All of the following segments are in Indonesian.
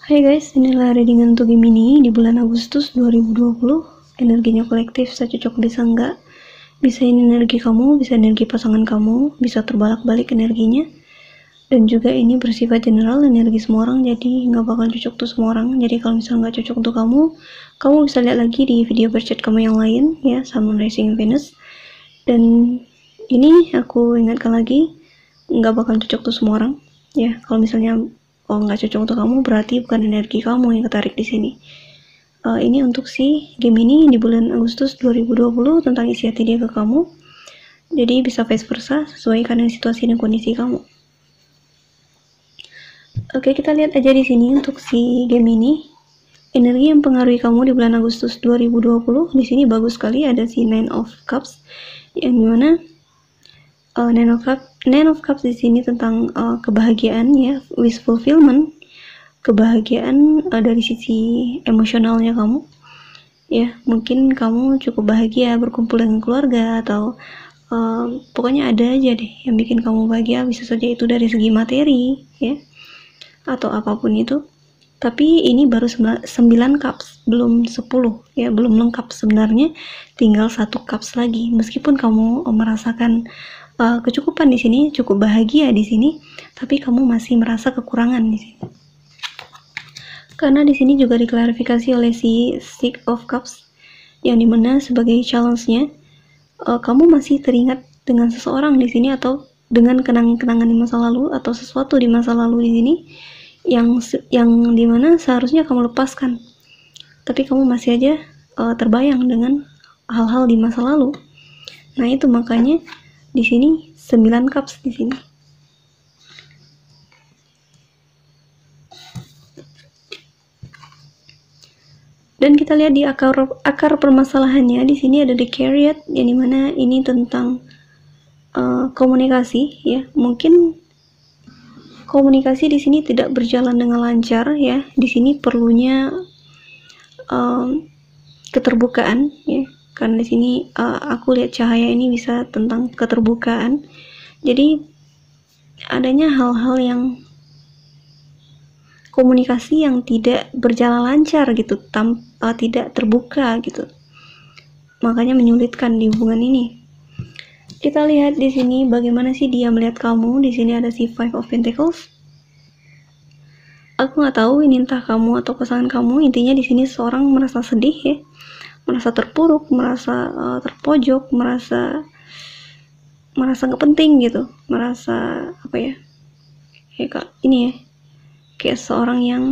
Hai guys, inilah readingan untuk Gemini di bulan Agustus 2020. Energinya kolektif, bisa cocok bisa enggak. Bisa ini energi kamu, bisa energi pasangan kamu, bisa terbalik-balik energinya. Dan juga ini bersifat general, energi semua orang, jadi nggak bakal cocok tuh semua orang. Jadi kalau misalnya nggak cocok untuk kamu bisa lihat lagi di video berchat kamu yang lain ya, Sun, Rising, Venus. Dan ini aku ingatkan lagi, nggak bakal cocok tuh semua orang ya. Kalau misalnya nggak cocok untuk kamu, berarti bukan energi kamu yang ketarik di sini. Ini untuk si Gemini di bulan Agustus 2020 tentang isi hati dia ke kamu. Jadi bisa vice versa sesuai dengan situasi dan kondisi kamu. Oke, kita lihat aja di sini untuk si Gemini. Energi yang mempengaruhi kamu di bulan Agustus 2020 di sini bagus sekali, ada si Nine of Cups yang dimana Nine of Cups di sini tentang kebahagiaan ya, wish fulfillment, kebahagiaan dari sisi emosionalnya kamu ya. Mungkin kamu cukup bahagia berkumpul dengan keluarga atau pokoknya ada aja deh yang bikin kamu bahagia, bisa saja itu dari segi materi ya atau apapun itu. Tapi ini baru 9 cups, belum 10 ya, belum lengkap sebenarnya, tinggal 1 cups lagi. Meskipun kamu merasakan kecukupan di sini, cukup bahagia di sini, tapi kamu masih merasa kekurangan di sini. Karena di sini juga diklarifikasi oleh si Six of Cups, yang dimana sebagai challenge-nya kamu masih teringat dengan seseorang di sini atau dengan kenang-kenangan di masa lalu atau sesuatu di masa lalu di sini yang dimana seharusnya kamu lepaskan, tapi kamu masih aja terbayang dengan hal-hal di masa lalu. Nah itu makanya di sini 9 cups di sini. Dan kita lihat di akar permasalahannya di sini ada the Chariot, yang dimana ini tentang komunikasi ya. Mungkin komunikasi di sini tidak berjalan dengan lancar ya. Di sini perlunya keterbukaan ya. Karena di sini aku lihat cahaya ini bisa tentang keterbukaan. Jadi adanya hal-hal yang komunikasi yang tidak berjalan lancar gitu, tidak terbuka gitu. Makanya menyulitkan di hubungan ini. Kita lihat di sini bagaimana sih dia melihat kamu. Di sini ada si Five of Pentacles. Aku nggak tahu ini entah kamu atau pasangan kamu. Intinya di sini seorang merasa sedih ya, merasa terpuruk, merasa terpojok, merasa nggak penting gitu, merasa apa ya, kayak ini ya, kayak seorang yang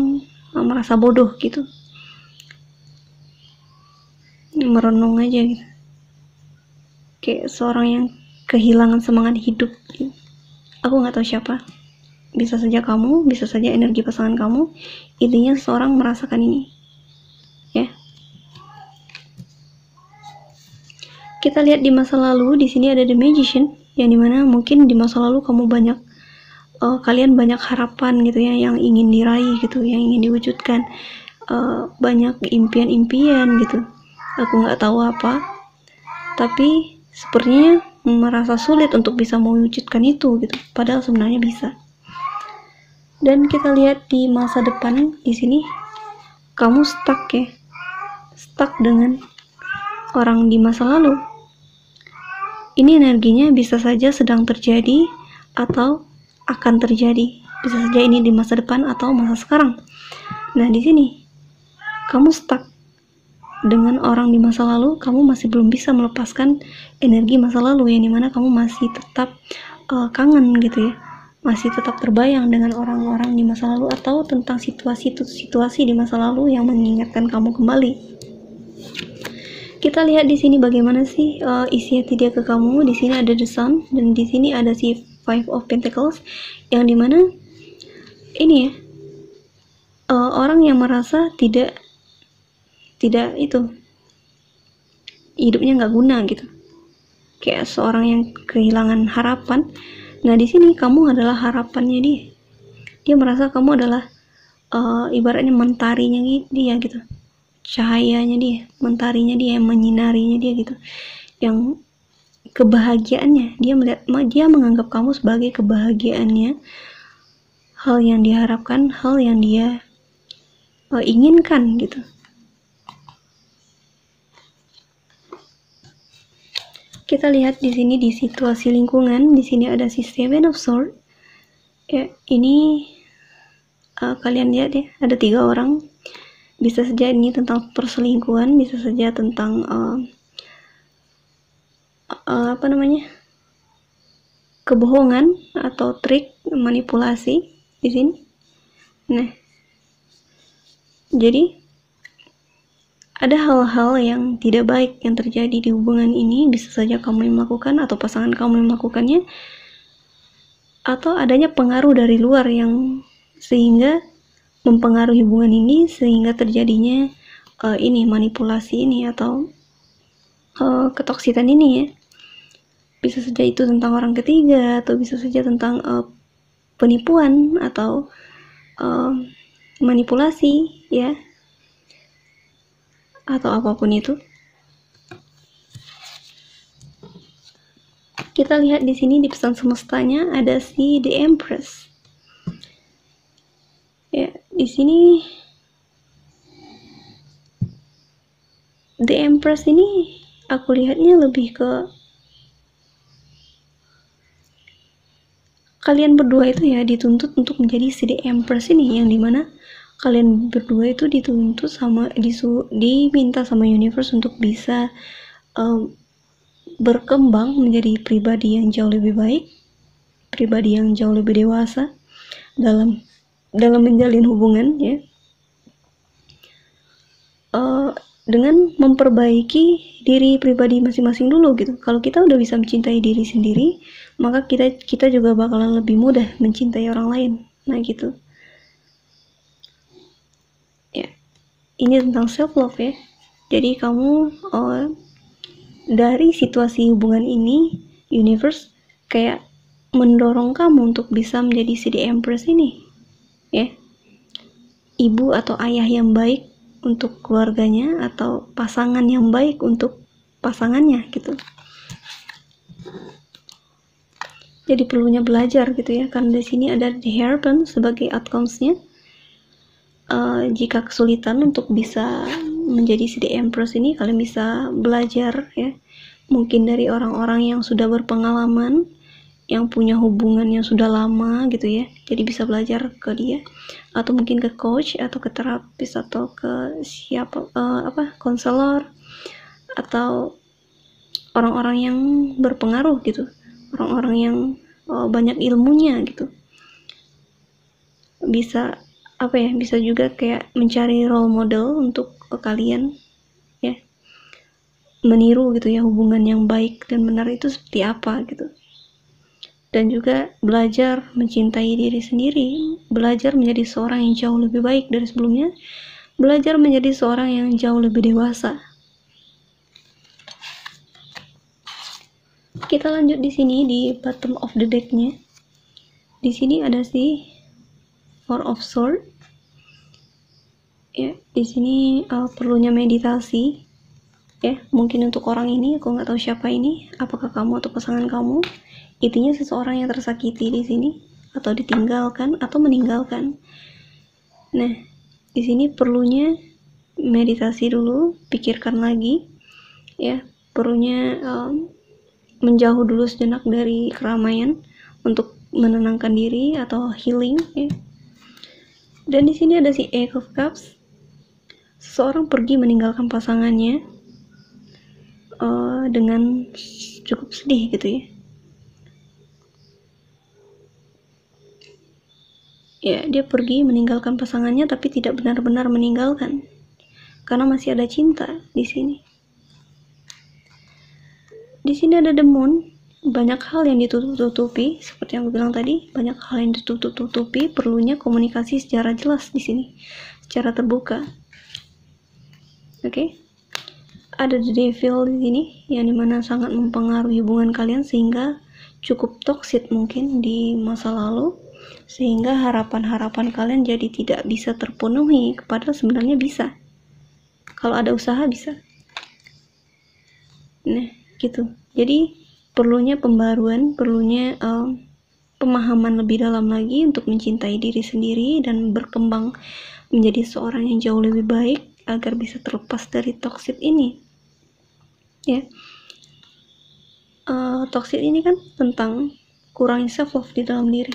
merasa bodoh gitu, merenung aja gitu, kayak seorang yang kehilangan semangat hidup gitu. Aku nggak tahu siapa, bisa saja kamu, bisa saja energi pasangan kamu. Intinya seorang merasakan ini ya. Kita lihat di masa lalu, di sini ada the Magician, yang dimana mungkin di masa lalu kamu kalian banyak harapan gitu ya, yang ingin diraih gitu, yang ingin diwujudkan, banyak impian-impian gitu. Aku nggak tahu apa, tapi sepertinya merasa sulit untuk bisa mewujudkan itu gitu, padahal sebenarnya bisa. Dan kita lihat di masa depan di sini, kamu stuck ya, stuck dengan orang di masa lalu. Ini energinya bisa saja sedang terjadi atau akan terjadi. Bisa saja ini di masa depan atau masa sekarang. Nah, di sini kamu stuck dengan orang di masa lalu, kamu masih belum bisa melepaskan energi masa lalu, yang dimana kamu masih tetap kangen gitu ya. Masih tetap terbayang dengan orang-orang di masa lalu atau tentang situasi di masa lalu yang mengingatkan kamu kembali. Kita lihat di sini bagaimana sih isi hati dia ke kamu. Di sini ada the Sun dan di sini ada si Five of Pentacles, yang dimana ini ya, orang yang merasa tidak itu, hidupnya nggak guna gitu, kayak seorang yang kehilangan harapan. Nah di sini kamu adalah harapannya dia. Dia merasa kamu adalah ibaratnya mentarinya dia gitu, cahayanya dia, mentarinya dia, yang menyinarinya dia gitu, yang kebahagiaannya. Dia menganggap kamu sebagai kebahagiaannya, hal yang diharapkan, hal yang dia inginkan gitu. Kita lihat di sini di situasi lingkungan, di sini ada si Seven of Swords. Ya, ini kalian lihat ya, ada 3 orang. Bisa saja ini tentang perselingkuhan, bisa saja tentang apa namanya, kebohongan atau trik manipulasi di sini. Nah, jadi ada hal-hal yang tidak baik yang terjadi di hubungan ini, bisa saja kamu yang melakukan atau pasangan kamu yang melakukannya, atau adanya pengaruh dari luar yang sehingga mempengaruhi hubungan ini sehingga terjadinya ini manipulasi ini atau ketoksikan ini ya. Bisa saja itu tentang orang ketiga atau bisa saja tentang penipuan atau manipulasi ya, atau apapun itu. Kita lihat di sini di pesan semestanya ada si The Empress. Ya, di sini The Empress ini aku lihatnya lebih ke kalian berdua itu ya dituntut untuk menjadi si The Empress ini, yang dimana kalian berdua itu dituntut sama diminta sama universe untuk bisa berkembang menjadi pribadi yang jauh lebih baik, pribadi yang jauh lebih dewasa dalam menjalin hubungan ya, dengan memperbaiki diri pribadi masing-masing dulu gitu. Kalau kita udah bisa mencintai diri sendiri, maka kita juga bakalan lebih mudah mencintai orang lain. Nah gitu ya, ini tentang self love ya. Jadi kamu dari situasi hubungan ini, universe kayak mendorong kamu untuk bisa menjadi si The Empress ini ya, ibu atau ayah yang baik untuk keluarganya atau pasangan yang baik untuk pasangannya gitu. Jadi perlunya belajar gitu ya, karena di sini ada The Hierophant sebagai outcomes-nya. Jika kesulitan untuk bisa menjadi si The Empress ini, kalian bisa belajar ya, mungkin dari orang-orang yang sudah berpengalaman, yang punya hubungan yang sudah lama gitu ya, jadi bisa belajar ke dia, atau mungkin ke coach atau ke terapis atau ke siapa konselor atau orang-orang yang berpengaruh gitu, orang-orang yang banyak ilmunya gitu. Bisa bisa juga kayak mencari role model untuk kalian ya, meniru gitu ya, hubungan yang baik dan benar itu seperti apa gitu. Dan juga belajar mencintai diri sendiri, belajar menjadi seorang yang jauh lebih baik dari sebelumnya, belajar menjadi seorang yang jauh lebih dewasa. Kita lanjut di sini di bottom of the deck-nya. Di sini ada si Four of Swords. Ya, di sini perlunya meditasi. Ya, mungkin untuk orang ini, aku nggak tahu siapa ini, apakah kamu atau pasangan kamu. Intinya seseorang yang tersakiti di sini, atau ditinggalkan atau meninggalkan. Nah, di sini perlunya meditasi dulu, pikirkan lagi, ya, perlunya menjauh dulu sejenak dari keramaian untuk menenangkan diri atau healing. Ya. Dan di sini ada si Eight of Cups. Seseorang pergi meninggalkan pasangannya dengan cukup sedih gitu ya. Ya, dia pergi meninggalkan pasangannya tapi tidak benar-benar meninggalkan, karena masih ada cinta di sini. Di sini ada The Moon, banyak hal yang ditutup-tutupi, seperti yang aku bilang tadi, banyak hal yang ditutup-tutupi, perlunya komunikasi secara jelas di sini, secara terbuka. Oke. Ada The Devil di sini, yang dimana sangat mempengaruhi hubungan kalian sehingga cukup toksik mungkin di masa lalu, sehingga harapan-harapan kalian jadi tidak bisa terpenuhi, padahal sebenarnya bisa. Kalau ada usaha bisa. Nah, gitu. Jadi perlunya pembaruan, perlunya pemahaman lebih dalam lagi untuk mencintai diri sendiri dan berkembang menjadi seorang yang jauh lebih baik agar bisa terlepas dari toxic ini. Ya, toxic ini kan tentang kurangnya self love di dalam diri.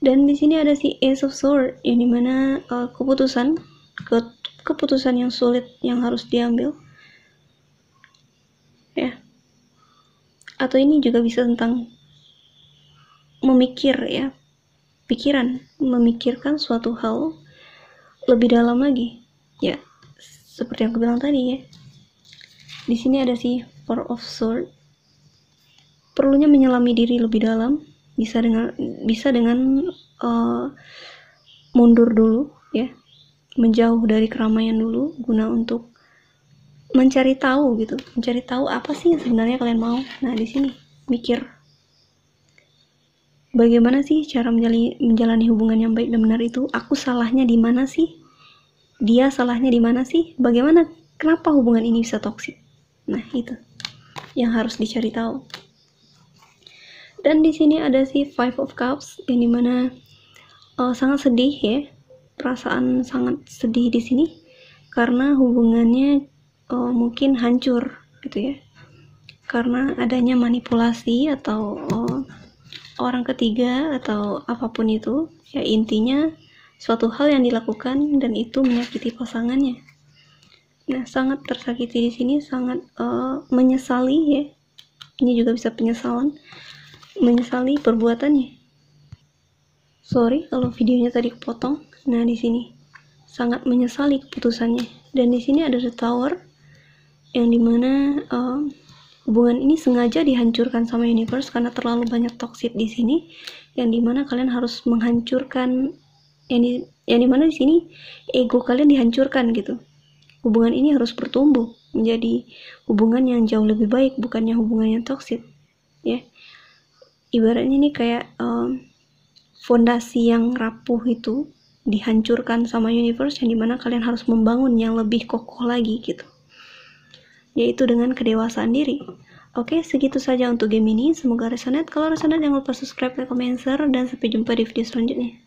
Dan di sini ada si Ace of Swords yang dimana keputusan yang sulit yang harus diambil, ya. Atau ini juga bisa tentang memikirkan suatu hal lebih dalam lagi, ya. Seperti yang aku bilang tadi, ya. Di sini ada si Four of Swords, perlunya menyelami diri lebih dalam, bisa dengan mundur dulu, ya, menjauh dari keramaian dulu guna untuk mencari tahu apa sih yang sebenarnya kalian mau. Nah, di sini mikir bagaimana sih cara menjalani hubungan yang baik dan benar itu. Aku salahnya di mana sih? Dia salahnya di mana sih? Bagaimana, kenapa hubungan ini bisa toksik? Nah, itu yang harus dicari tahu. Dan di sini ada si Five of Cups yang dimana sangat sedih, ya, perasaan sangat sedih di sini karena hubungannya mungkin hancur gitu, ya, karena adanya manipulasi atau orang ketiga atau apapun itu, ya, intinya suatu hal yang dilakukan dan itu menyakiti pasangannya. Nah, sangat tersakiti di sini, sangat menyesali, ya. Ini juga bisa penyesalan, menyesali perbuatannya. Sorry kalau videonya tadi kepotong. Nah, di sini sangat menyesali keputusannya. Dan di sini ada The Tower yang dimana hubungan ini sengaja dihancurkan sama universe karena terlalu banyak toxic di sini, yang dimana kalian harus menghancurkan, yang dimana di sini ego kalian dihancurkan gitu. Hubungan ini harus bertumbuh menjadi hubungan yang jauh lebih baik, bukannya hubungan yang toxic, ya. Ibaratnya ini kayak fondasi yang rapuh itu dihancurkan sama universe, yang dimana kalian harus membangun yang lebih kokoh lagi gitu, yaitu dengan kedewasaan diri. Oke, segitu saja untuk game ini. Semoga resonate. Kalau resonate, jangan lupa subscribe, like, comment, share, dan sampai jumpa di video selanjutnya.